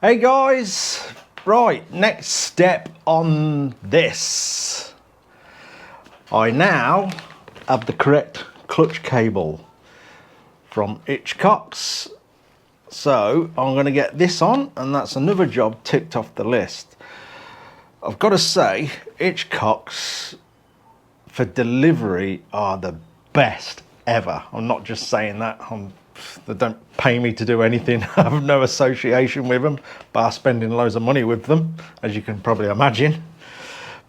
Hey guys, right, next step on this. I now have the correct clutch cable from Hitchcock's. So I'm going to get this on, and that's another job ticked off the list. I've got to say, Hitchcock's for delivery are the best ever. I'm not just saying that. They don't pay me to do anything. I have no association with them, bar spending loads of money with them, as you can probably imagine.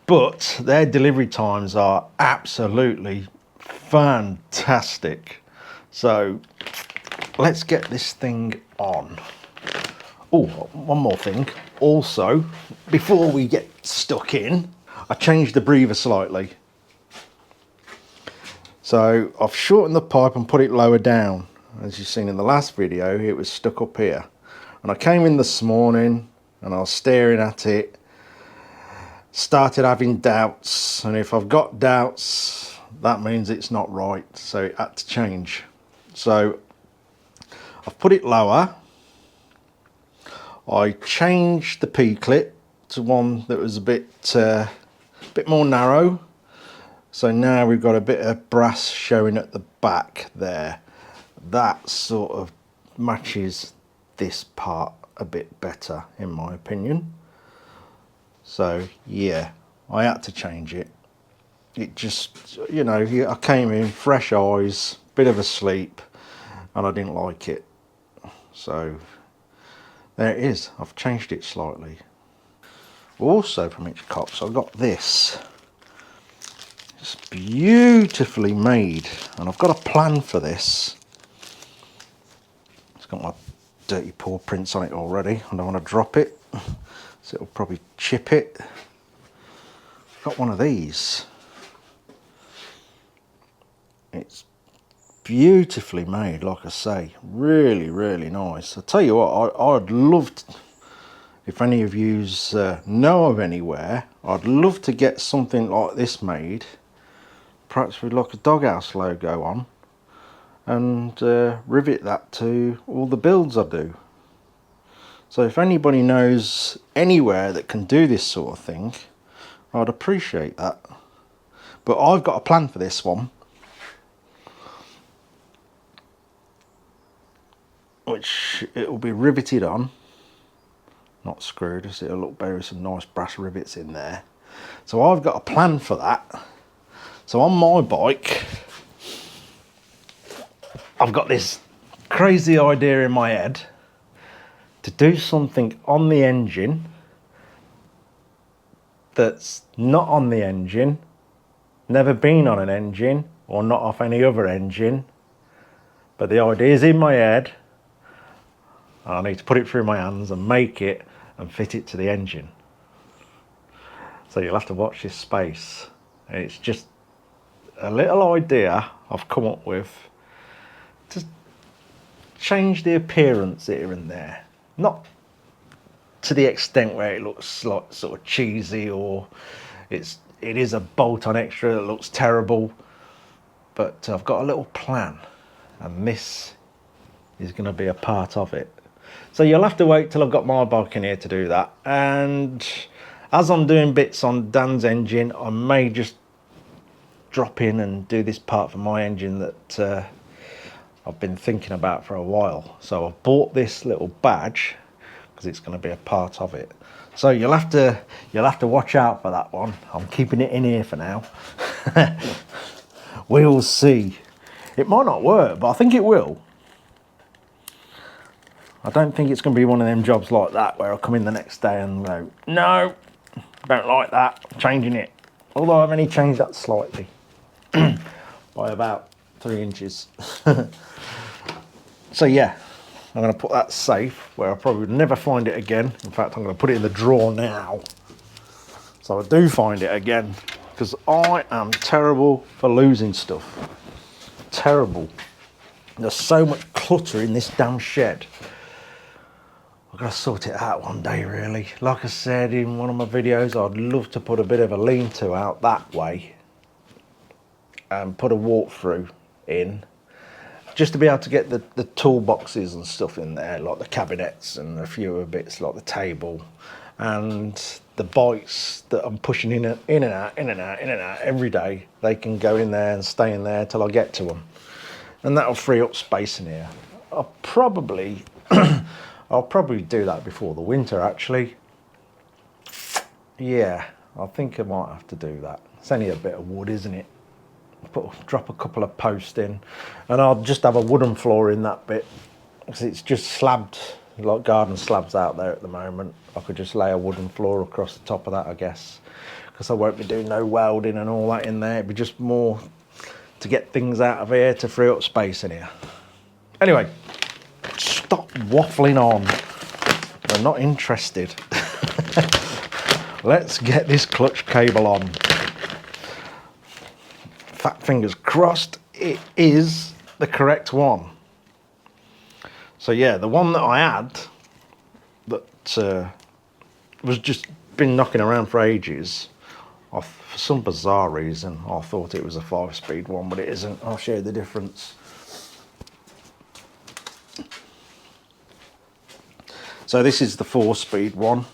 But their delivery times are absolutely fantastic. So let's get this thing on. Oh, one more thing. Also, before we get stuck in, I changed the breather slightly. So I've shortened the pipe and put it lower down. As you've seen in the last video, it was stuck up here. And I came in this morning and I was staring at it, started having doubts. And if I've got doubts, that means it's not right. So it had to change. So I've put it lower. I changed the P-clip to one that was a bit more narrow. So now we've got a bit of brass showing at the back there. That sort of matches this part a bit better, in my opinion. So yeah, I had to change it. It just, you know, I came in fresh eyes, bit of a sleep, and I didn't like it. So there it is. I've changed it slightly. Also from Hitchcock's, I got this. It's beautifully made, and I've got a plan for this. It's got my dirty paw prints on it already. I don't want to drop it, so it'll probably chip it. Got one of these. It's beautifully made, like I say. Really, really nice. I'll tell you what, I'd love to, if any of you know of anywhere, I'd love to get something like this made. Perhaps with like a Doghouse logo on, and rivet that to all the builds I do. So if anybody knows anywhere that can do this sort of thing, I'd appreciate that. But I've got a plan for this one, which it will be riveted on, not screwed, so it'll look better with some nice brass rivets in there. So I've got a plan for that. So on my bike, I've got this crazy idea in my head to do something on the engine that's not on the engine, never been on an engine, or not off any other engine. But the idea's in my head, and I need to put it through my hands and make it and fit it to the engine. So you'll have to watch this space. It's just a little idea I've come up with to change the appearance here and there. Not to the extent where it looks like sort of cheesy, or it is a bolt-on extra that looks terrible. But I've got a little plan, and this is going to be a part of it. So you'll have to wait till I've got my bike in here to do that. And as I'm doing bits on Dan's engine, I may just drop in and do this part for my engine that I've been thinking about for a while. So I've bought this little badge because it's going to be a part of it. So you'll have to watch out for that one. I'm keeping it in here for now. We'll see. It might not work, but I think it will. I don't think it's going to be one of them jobs like that where I'll come in the next day and go, no, don't like that, I'm changing it. Although I've only changed that slightly. By about 3 inches. So yeah, I'm going to put that safe where I'll probably never find it again. In fact, I'm going to put it in the drawer now, so I do find it again, because I am terrible for losing stuff. Terrible. There's so much clutter in this damn shed. I've got to sort it out one day, really. Like I said in one of my videos, I'd love to put a bit of a lean-to out that way and put a walk-through in, just to be able to get the toolboxes and stuff in there, like the cabinets and a few other bits like the table and the bikes that I'm pushing in and out every day, they can go in there and stay in there till I get to them. And that'll free up space in here. I'll probably do that before the winter actually. Yeah, I think I might have to do that. It's only a bit of wood, isn't it? Drop a couple of posts in, and I'll just have a wooden floor in that bit because it's just slabbed, like garden slabs out there at the moment. I could just lay a wooden floor across the top of that, I guess, because I won't be doing no welding and all that in there. It'd be just more to get things out of here to free up space in here. Anyway, stop waffling on. I'm not interested. Let's get this clutch cable on. Fat fingers crossed it is the correct one. So yeah, the one that I had that was just been knocking around for ages, for some bizarre reason I thought it was a 5-speed one, but it isn't. I'll show you the difference. So this is the 4-speed one.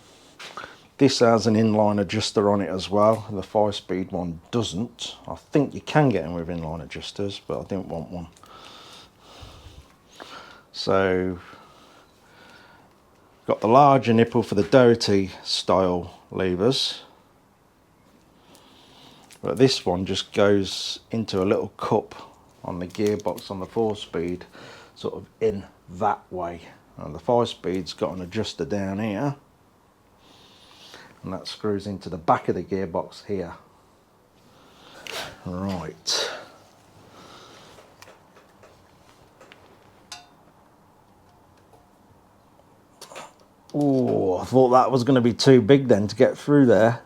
This has an inline adjuster on it as well. The 5-speed one doesn't. I think you can get them with inline adjusters, but I didn't want one. So, got the larger nipple for the Doherty style levers. But this one just goes into a little cup on the gearbox on the 4-speed, sort of in that way. And the 5-speed's got an adjuster down here. And that screws into the back of the gearbox here. Right. Oh, I thought that was going to be too big then to get through there.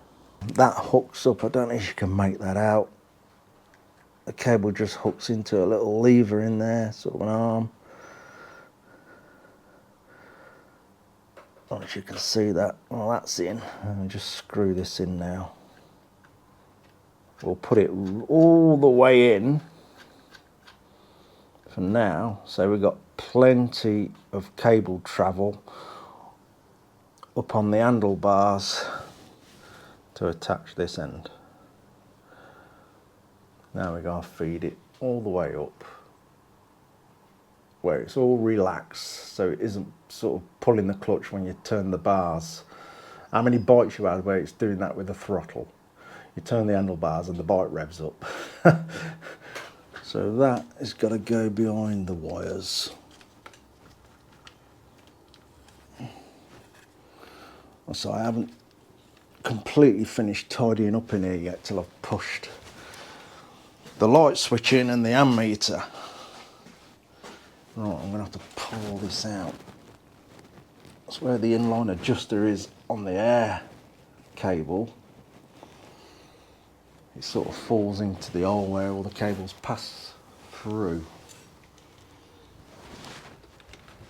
That hooks up, I don't know if you can make that out. The cable just hooks into a little lever in there, sort of an arm. I don't know if you can see that. Well, that's in. And just screw this in now. We'll put it all the way in for now. So we've got plenty of cable travel up on the handlebars to attach this end. Now we're going to feed it all the way up where it's all relaxed, so it isn't sort of pulling the clutch when you turn the bars. How many bikes you had where it's doing that with the throttle? You turn the handlebars and the bike revs up. So that has got to go behind the wires. So I haven't completely finished tidying up in here yet till I've pushed the light switch in and the ammeter. Right, I'm going to have to pull this out. That's where the inline adjuster is on the air cable. It sort of falls into the hole where all the cables pass through.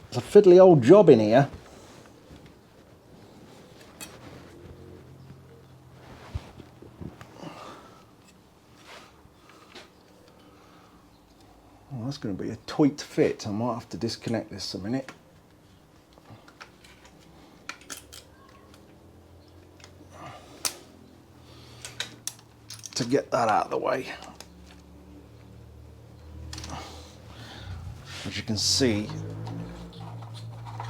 It's a fiddly old job in here. Well, that's going to be a tight fit. I might have to disconnect this a minute. To get that out of the way. As you can see,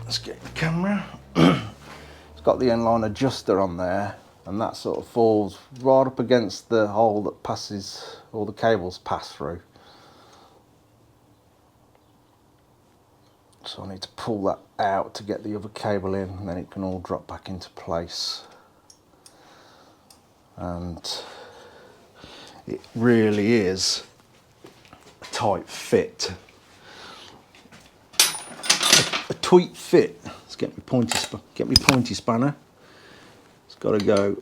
let's get the camera. It's got the inline adjuster on there, and that sort of falls right up against the hole that passes, all the cables pass through. So I need to pull that out to get the other cable in, and then it can all drop back into place. And it really is a tight fit. A tight fit. Let's get my pointy spanner. It's got to go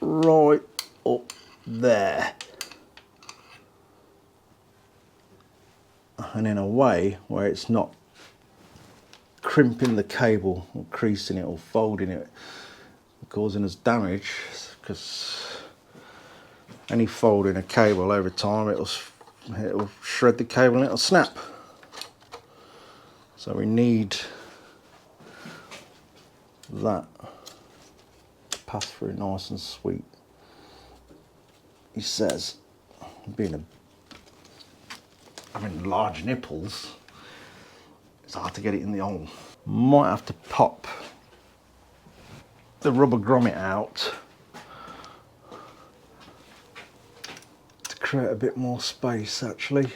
right up there, and in a way where it's not crimping the cable or creasing it or folding it, causing us damage, because any folding a cable over time it'll shred the cable and it'll snap. So we need that to pass through nice and sweet. He says, having large nipples, it's hard to get it in the hole. Might have to pop the rubber grommet out to create a bit more space actually.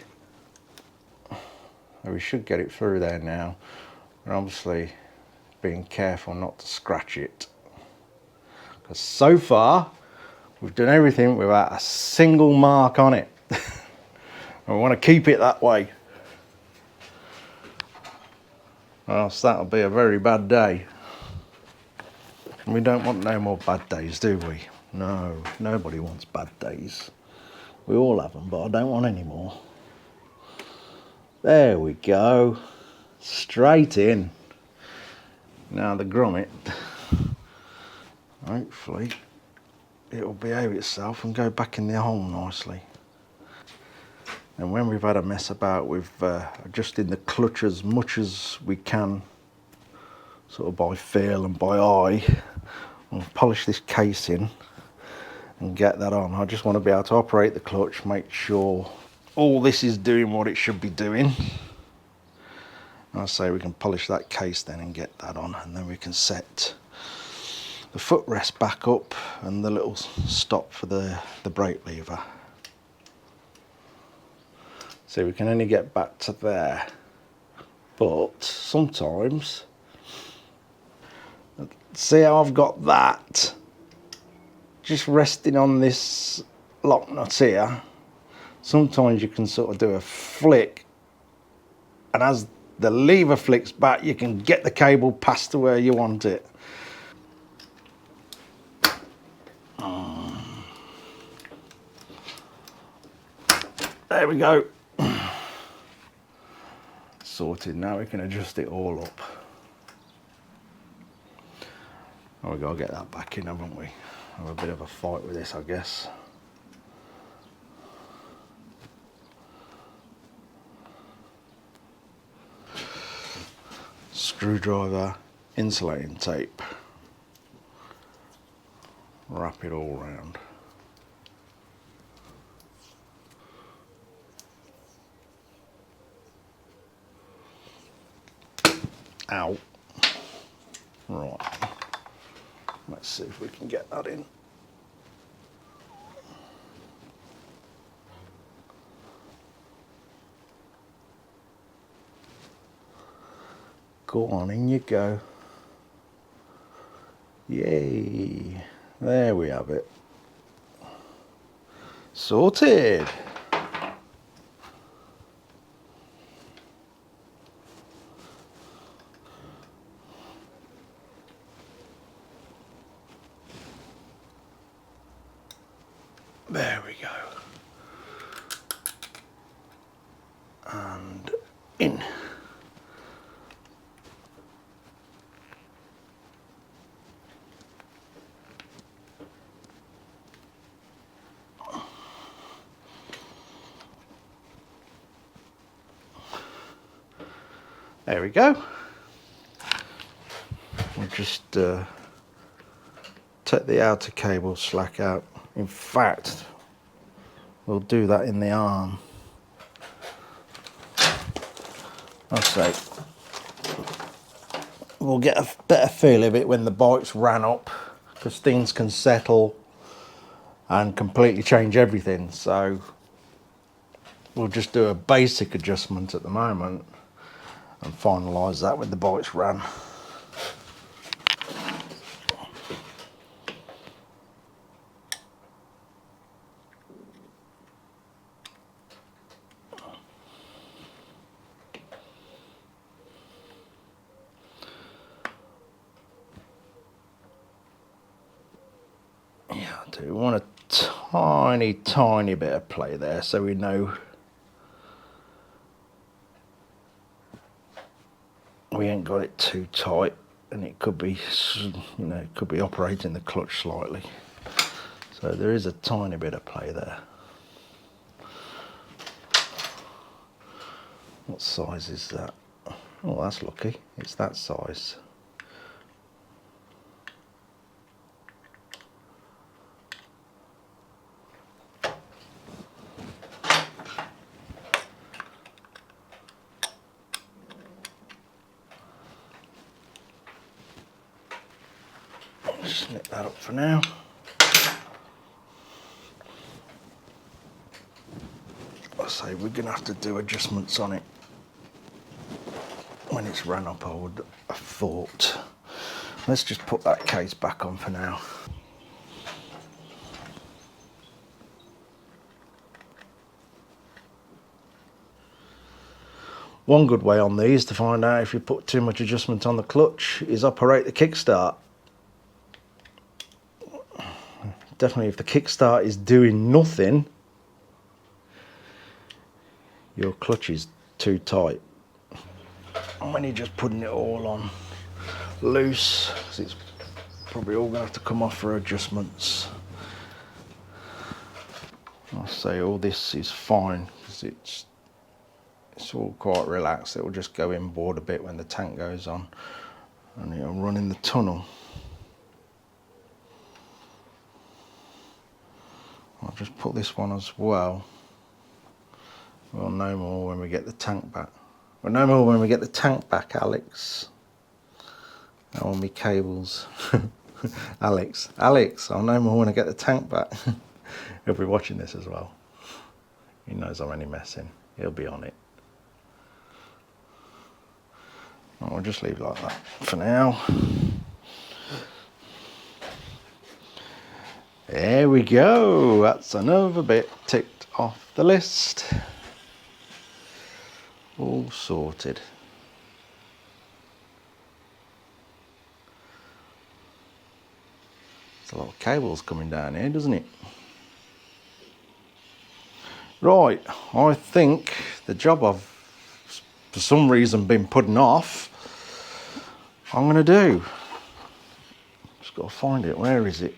We should get it through there now. We're obviously being careful not to scratch it, because so far we've done everything without a single mark on it. And we want to keep it that way, or else that'll be a very bad day. And we don't want no more bad days, do we? No, nobody wants bad days. We all have them, but I don't want any more. There we go, straight in. Now the grommet, hopefully it'll behave itself and go back in the hole nicely. And when we've had a mess about with adjusting the clutch as much as we can, sort of by feel and by eye, we'll polish this casing and get that on. I just want to be able to operate the clutch, make sure all this is doing what it should be doing. I say we can polish that case then and get that on, and then we can set the footrest back up and the little stop for the brake lever. So we can only get back to there, but sometimes, see how I've got that just resting on this lock nut here. Sometimes you can sort of do a flick, and as the lever flicks back, you can get the cable past to where you want it. There we go. Sorted. Now we can adjust it all up. Oh, we've got to get that back in, haven't we? Have a bit of a fight with this, I guess. Screwdriver, insulating tape, wrap it all around. Ow. Right, let's see if we can get that in. Go on, in you go. Yay, there we have it. Sorted. There we go. And in. There we go. We'll just take the outer cable slack out. In fact, we'll do that in the arm. I'll say we'll get a better feel of it when the bike's ran up, because things can settle and completely change everything. So we'll just do a basic adjustment at the moment and finalise that when the bike's ran. Yeah, I do want a tiny bit of play there, so we know we ain't got it too tight, and it could be, you know, it could be operating the clutch slightly. So there is a tiny bit of play there. What size is that? Oh, that's lucky. It's that size. Just snip that up for now. I say we're going to have to do adjustments on it when it's run up, I would have thought. Let's just put that case back on for now. One good way on these to find out if you put too much adjustment on the clutch is operate the kickstart. Definitely if the kickstart is doing nothing, your clutch is too tight. And when you're just putting it all on loose, it's probably all going to have to come off for adjustments. I'll say all this is fine because it's all quite relaxed. It will just go inboard a bit when the tank goes on and it'll run in the tunnel. I'll just put this one as well. We'll know more when we get the tank back. We'll know more when we get the tank back, Alex. All my cables. Alex, I'll know more when I get the tank back. He'll be watching this as well. He knows I'm only messing. He'll be on it. I'll just leave it like that for now. There we go. That's another bit ticked off the list. All sorted. There's a lot of cables coming down here, doesn't it? Right, I think the job I've for some reason been putting off, I'm going to do. Just got to find it. Where is it?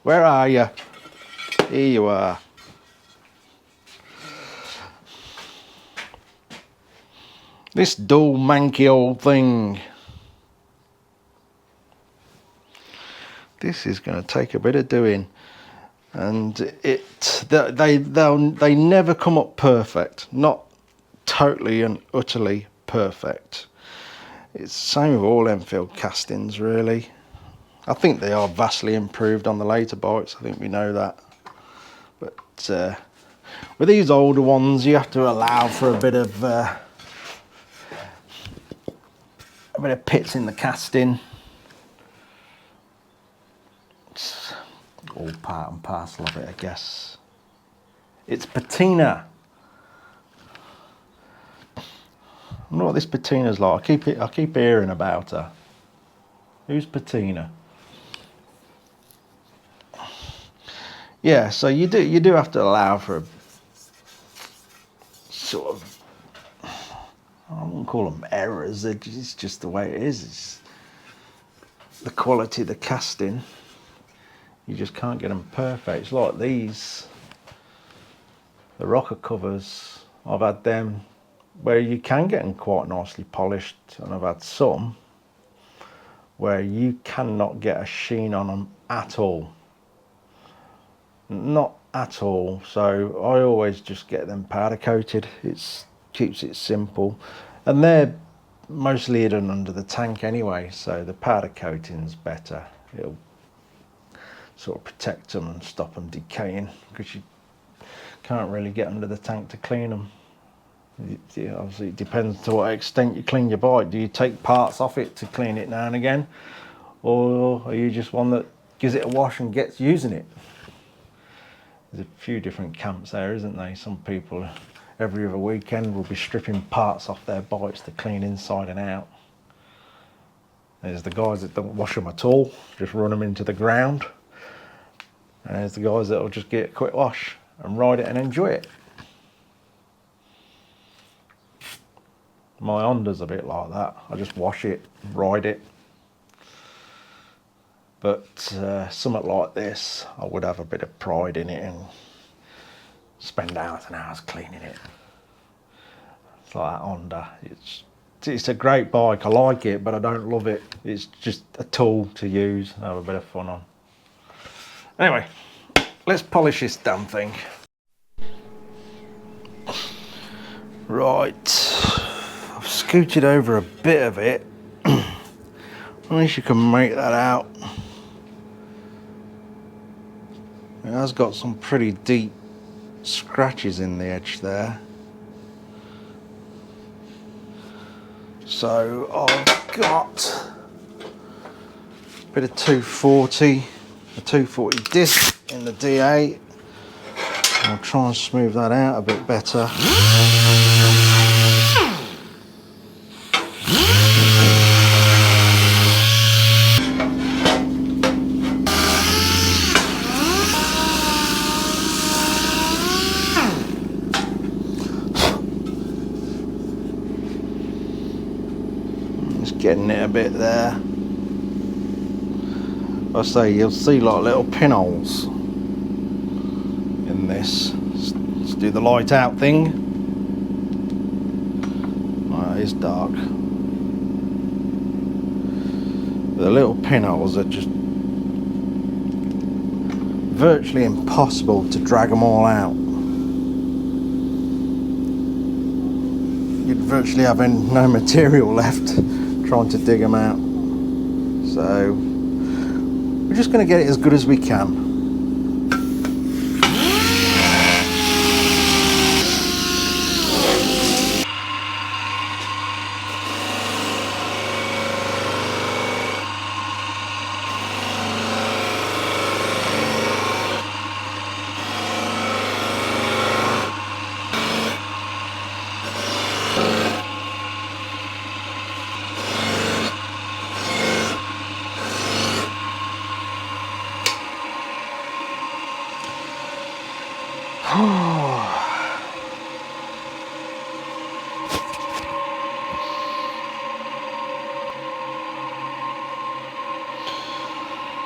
Where are you? Here you are. This dull, manky old thing. This is going to take a bit of doing, and they never come up perfect. Not totally and utterly perfect. It's the same with all Enfield castings, really. I think they are vastly improved on the later bikes. I think we know that. But with these older ones, you have to allow for a bit of pits in the casting. It's all part and parcel of it, I guess. It's patina. I wonder what this patina's like. I keep hearing about her. Who's patina? Yeah, so you do have to allow for a sort of, I wouldn't call them errors. It's just the way it is. It's the quality of the casting. You just can't get them perfect. It's like these, the rocker covers. I've had them where you can get them quite nicely polished, and I've had some where you cannot get a sheen on them at all. Not at all. So I always just get them powder coated. It keeps it simple, and they're mostly hidden under the tank anyway, so the powder coating's better. It'll sort of protect them and stop them decaying, because you can't really get under the tank to clean them. Obviously it depends to what extent you clean your bike. Do you take parts off it to clean it now and again, or are you just one that gives it a wash and gets using it? There's a few different camps there, isn't there? Some people every other weekend will be stripping parts off their bikes to clean inside and out. There's the guys that don't wash them at all, just run them into the ground. And there's the guys that will just get a quick wash and ride it and enjoy it. My Honda's a bit like that. I just wash it, ride it. But something like this, I would have a bit of pride in it and spend hours and hours cleaning it. It's like that Honda. It's It's a great bike, I like it, but I don't love it. It's just a tool to use, have a bit of fun on. Anyway, let's polish this damn thing. Right, I've scooted over a bit of it. At least you can make that out. It has got some pretty deep scratches in the edge there. So I've got a bit of 240, a 240 disc in the D8. I'll try and smooth that out a bit better. Just getting it a bit there. I say you'll see like little pinholes in this. Let's do the light out thing. Oh, it is dark. The little pinholes are just virtually impossible to drag them all out. You'd virtually have no material left trying to dig them out. So we're just going to get it as good as we can.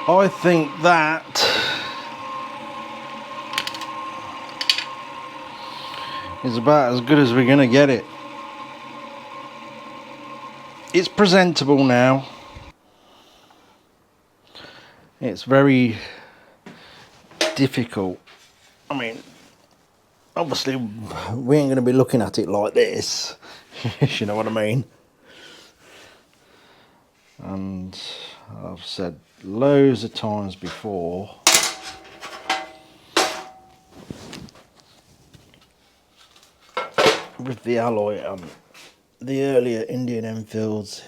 I think that is about as good as we're going to get it. It's presentable now. It's very difficult. I mean, obviously we ain't going to be looking at it like this, if you know what I mean. And I've said loads of times before, with the alloy on the earlier Indian Enfields,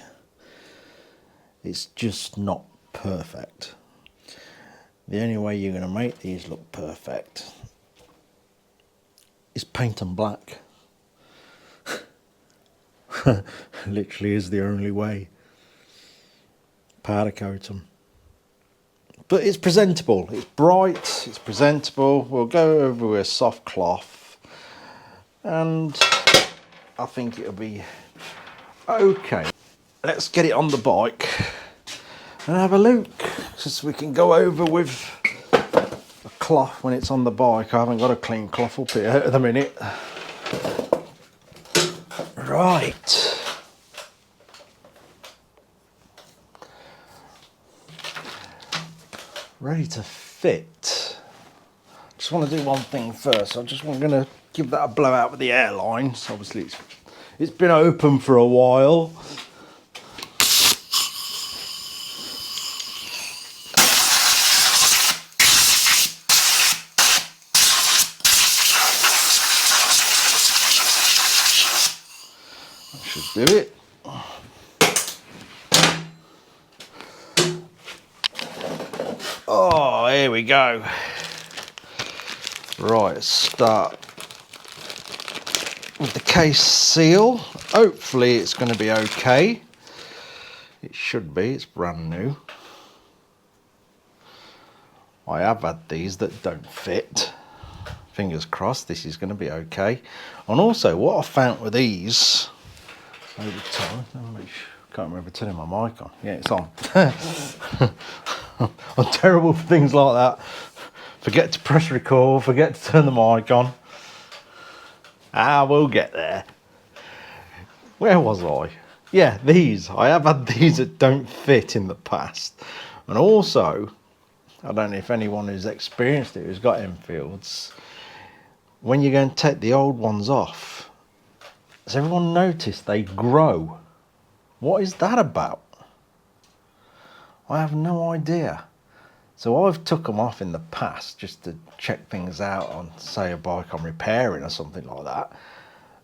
it's just not perfect. The only way you're going to make these look perfect is paint them black. Literally is the only way. Powder coat them. But it's presentable, it's bright, it's presentable. We'll go over with a soft cloth and I think it'll be okay. Let's get it on the bike and have a look, so we can go over with a cloth when it's on the bike. I haven't got a clean cloth up here at the minute. Right. Ready to fit. Just want to do one thing first. I'm going to give that a blowout with the airlines. Obviously it's been open for a while. That should do it. Oh, here we go. Right, let's start with the case seal. Hopefully it's going to be okay. It should be, it's brand new. I have had these that don't fit. Fingers crossed this is going to be okay. And also what I found with these over time, can't remember turning my mic on. Yeah, it's on. I'm terrible for things like that. Forget to press record, forget to turn the mic on. We'll get there. Where was I? Yeah, these. I have had these that don't fit in the past. And also, I don't know if anyone who's experienced it, who's got Enfields, when you go and take the old ones off, has everyone noticed they grow? What is that about? I have no idea. So I've took them off in the past just to check things out on, say, a bike I'm repairing or something like that.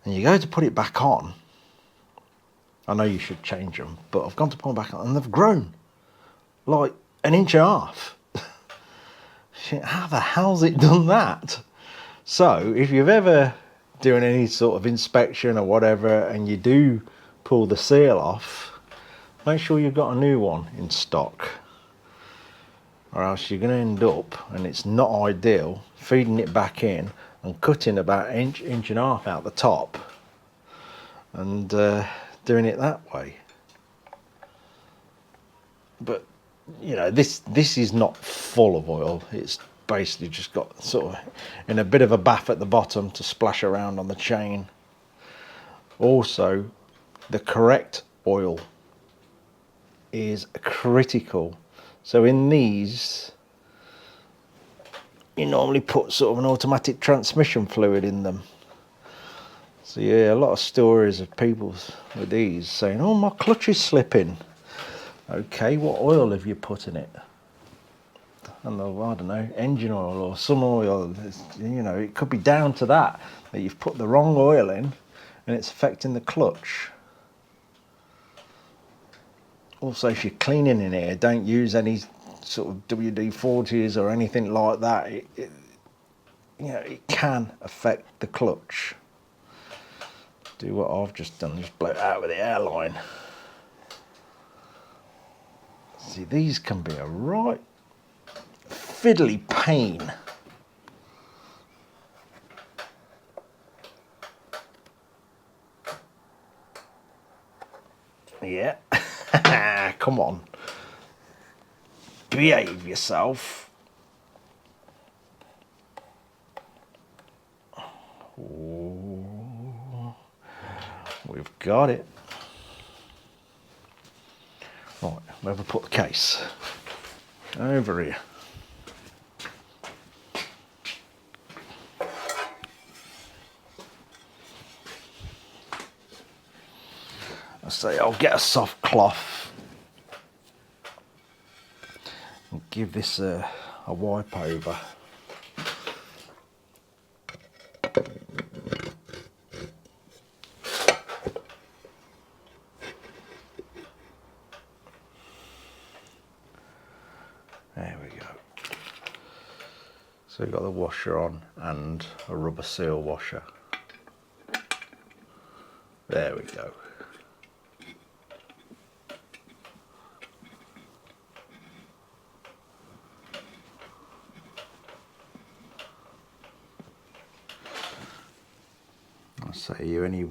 And you go to put it back on. I know you should change them, but I've gone to put them back on and they've grown like 1.5 inches. How the hell's it done that? So if you've ever doing any sort of inspection or whatever and you do pull the seal off, make sure you've got a new one in stock, or else you're going to end up, and it's not ideal, feeding it back in and cutting about 1.5 inches out the top and doing it that way. But you know, this is not full of oil. It's basically just got sort of in a bit of a bath at the bottom to splash around on the chain. Also, the correct oil is critical. So in these, you normally put sort of an automatic transmission fluid in them. So yeah, a lot of stories of people with these saying, oh, my clutch is slipping. Okay, what oil have you put in it? And I don't know, engine oil or some oil. You know, it could be down to that you've put the wrong oil in and it's affecting the clutch. Also, if you're cleaning in here, don't use any sort of WD-40s or anything like that. You know, it can affect the clutch. Do what I've just done, just blow it out with the airline. See, these can be a right fiddly pain. Yeah. Come on. Behave yourself. Ooh. We've got it. Right, where have we put the case? Over here. I say I'll get a soft cloth and give this a wipe over. There we go. So we've got the washer on and a rubber seal washer. There we go. I say you only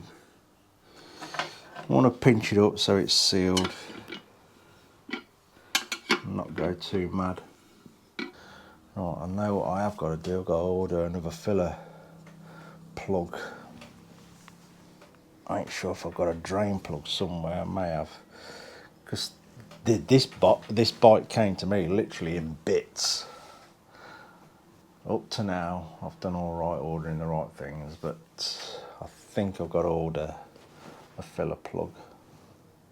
want to pinch it up so it's sealed, not go too mad. Right, I know what I have got to do. I've got to order another filler plug. I ain't sure if I've got a drain plug somewhere. I may have, because this bike came to me literally in bits. Up to now, I've done all right ordering the right things, but I think I've got to order a filler plug.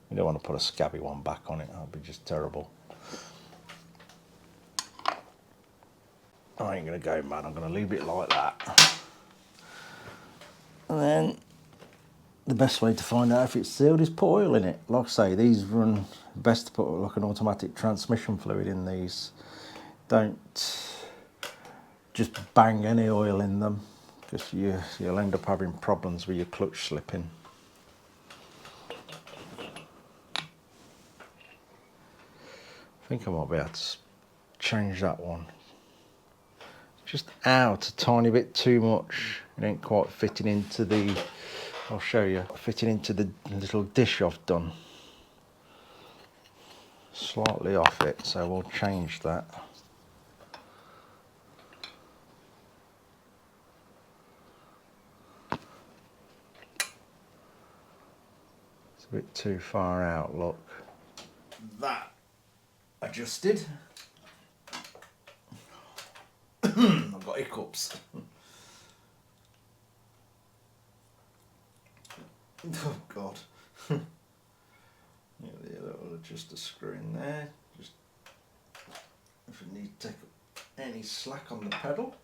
You don't want to put a scabby one back on it. That'd be just terrible. I ain't going to go mad. I'm going to leave it like that. And then the best way to find out if it's sealed is put oil in it. Like I say, these run best to put like an automatic transmission fluid in these. Don't just bang any oil in them, because you'll end up having problems with your clutch slipping. I think I might be able to change that one. Just out a tiny bit too much. It ain't quite fitting into the, I'll show you, fitting into the little dish I've done. Slightly off it, so we'll change that. a bit too far out, look. That adjusted. I've got hiccups. Oh God. Yeah, that'll adjust the screw in there. Just if you need to take any slack on the pedal.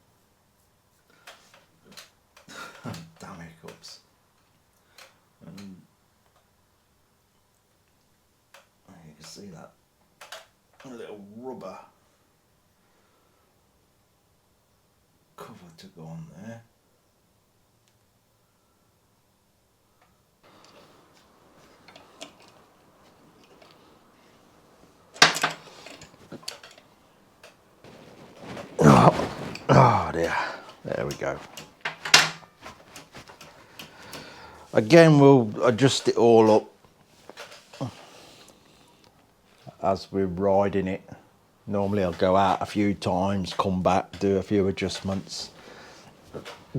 Damn hiccups. And you can see that little rubber cover to go on there. Oh dear, there we go. Again, we'll adjust it all up as we're riding it. Normally I'll go out a few times, come back, do a few adjustments.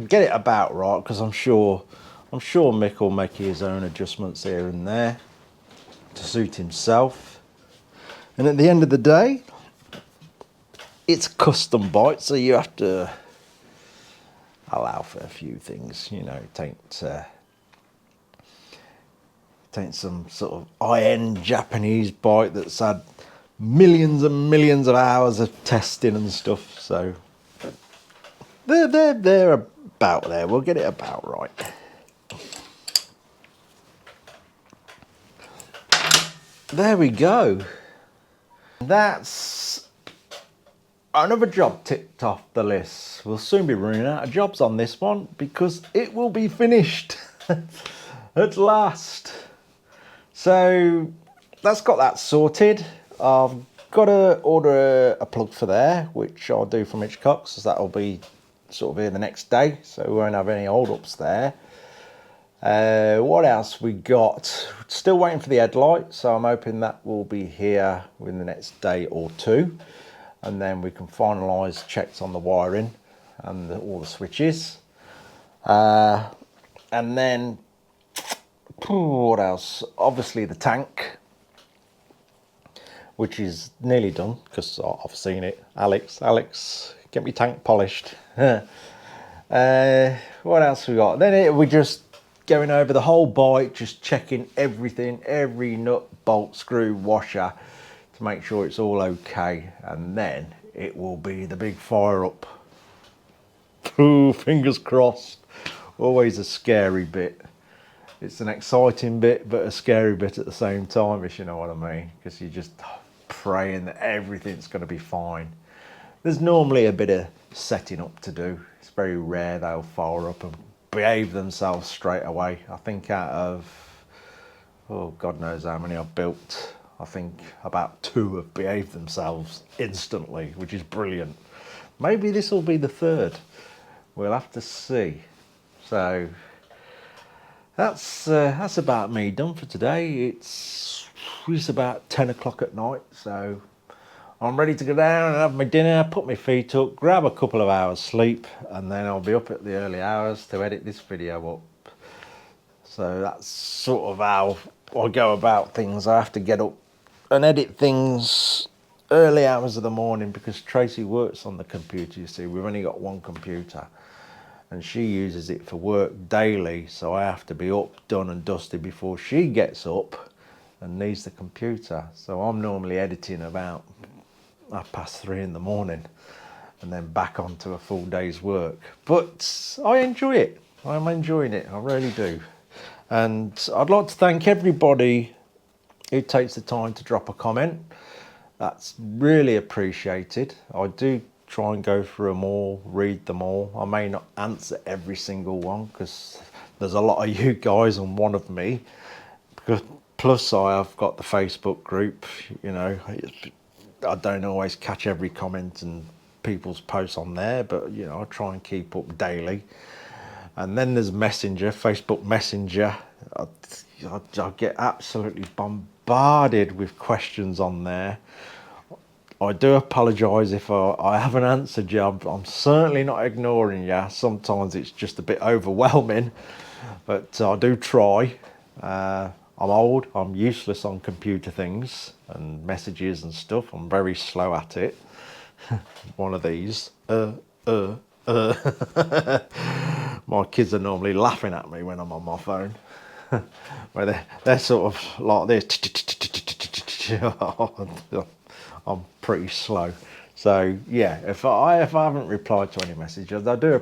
Get it about right, because I'm sure Mick will make his own adjustments here and there to suit himself. And at the end of the day, it's a custom bike, so you have to allow for a few things, you know. It ain't some sort of high-end Japanese bike that's had millions and millions of hours of testing and stuff, so they're about there. We'll get it about right. There we go. That's another job ticked off the list. We'll soon be running out of jobs on this one because it will be finished at last. So that's got that sorted. I've got to order a plug for there, which I'll do from Hitchcock, so that'll be sort of here the next day, so we won't have any hold ups there. What else we got? Still waiting for the headlight, so I'm hoping that will be here within the next day or two, and then we can finalise checks on the wiring and all the switches. And then what else? Obviously the tank, which is nearly done because I've seen it. Alex, get me tank polished. What else we got? Then we just going over the whole bike, just checking everything, every nut, bolt, screw, washer, to make sure it's all okay. And then it will be the big fire up. Ooh, fingers crossed. Always a scary bit. It's an exciting bit, but a scary bit at the same time, if you know what I mean, because you're just praying that everything's going to be fine. There's normally a bit of setting up to do. It's very rare they'll fire up and behave themselves straight away. I think out of, oh, God knows how many I've built, I think about 2 have behaved themselves instantly, which is brilliant. Maybe this will be the 3rd. We'll have to see. So that's about me done for today. It's about 10 o'clock at night, so I'm ready to go down and have my dinner, put my feet up, grab a couple of hours sleep, and then I'll be up at the early hours to edit this video up. So that's sort of how I go about things. I have to get up and edit things early hours of the morning because Tracy works on the computer, you see. We've only got one computer and she uses it for work daily, so I have to be up, done and dusted before she gets up and needs the computer. So I'm normally editing about 3:30 in the morning and then back onto a full day's work. But I enjoy it. I'm enjoying it, I really do. And I'd like to thank everybody who takes the time to drop a comment. That's really appreciated. I do try and go through them all, read them all. I may not answer every single one because there's a lot of you guys and one of me. Plus I have got the Facebook group, you know. I don't always catch every comment and people's posts on there, but you know, I try and keep up daily. And then there's Messenger, Facebook Messenger. I get absolutely bombarded with questions on there. I do apologise if I haven't answered you. I'm certainly not ignoring you. Sometimes it's just a bit overwhelming, but I do try. I'm old, I'm useless on computer things and messages and stuff. I'm very slow at it. One of these. My kids are normally laughing at me when I'm on my phone. Where they're sort of like this. I'm pretty slow. So yeah, if I haven't replied to any messages, I do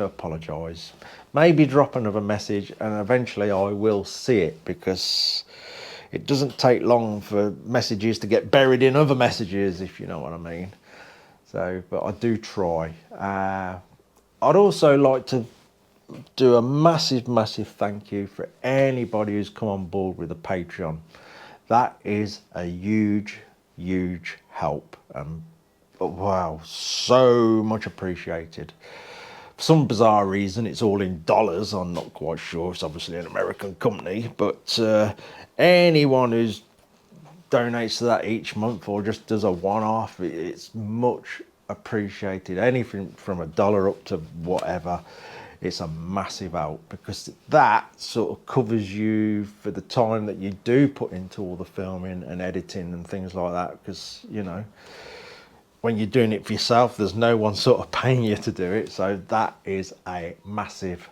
apologise. Maybe drop another message and eventually I will see it, because it doesn't take long for messages to get buried in other messages, if you know what I mean. So, but I do try. I'd also like to do a massive thank you for anybody who's come on board with the Patreon. That is a huge help, and wow, so much appreciated. For some bizarre reason, it's all in dollars. I'm not quite sure. It's obviously an American company, but anyone who's donates to that each month or just does a one-off, it's much appreciated. Anything from $1 up to whatever, it's a massive help, because that sort of covers you for the time that you do put into all the filming and editing and things like that, because you know, when you're doing it for yourself, there's no one sort of paying you to do it. So that is a massive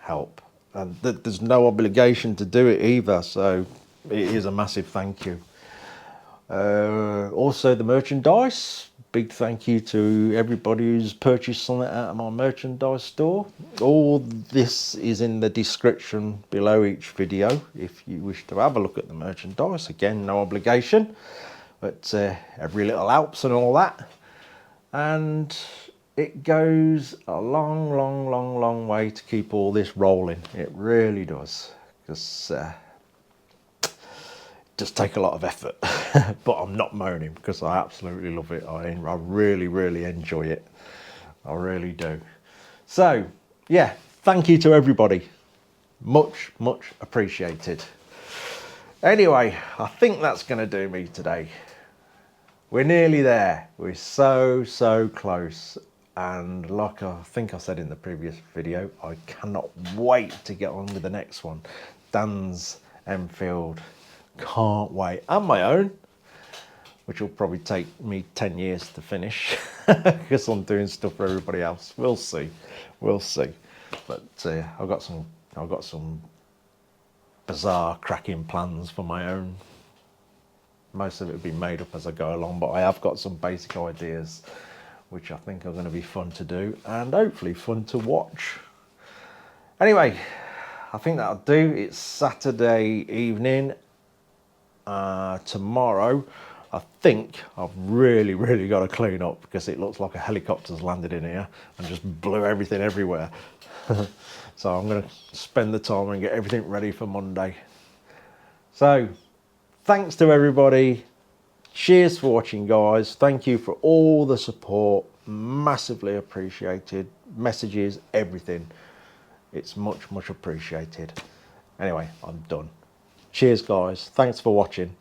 help, and there's no obligation to do it either, so it is a massive thank you. Also the merchandise, big thank you to everybody who's purchased something out of my merchandise store. All this is in the description below each video if you wish to have a look at the merchandise. Again, no obligation, but every little helps and all that. And it goes a long way to keep all this rolling. It really does, because it does take a lot of effort. But I'm not moaning, because I absolutely love it. I really enjoy it. I really do. So yeah, thank you to everybody. Much appreciated. Anyway, I think that's going to do me today. We're nearly there. We're so close. And like I think I said in the previous video, I cannot wait to get on with the next one. Dan's Enfield. Can't wait. And my own, which will probably take me 10 years to finish, because I'm doing stuff for everybody else. We'll see. But I've got some bizarre cracking plans for my own. Most of it will be made up as I go along, but I have got some basic ideas which I think are going to be fun to do and hopefully fun to watch. Anyway, I think that'll do. It's Saturday evening. Tomorrow I think I've really got to clean up, because it looks like a helicopter's landed in here and just blew everything everywhere. So I'm going to spend the time and get everything ready for Monday. So thanks to everybody. Cheers for watching, guys. Thank you for all the support. Massively appreciated. Messages, everything. It's much appreciated. Anyway, I'm done. Cheers, guys. Thanks for watching.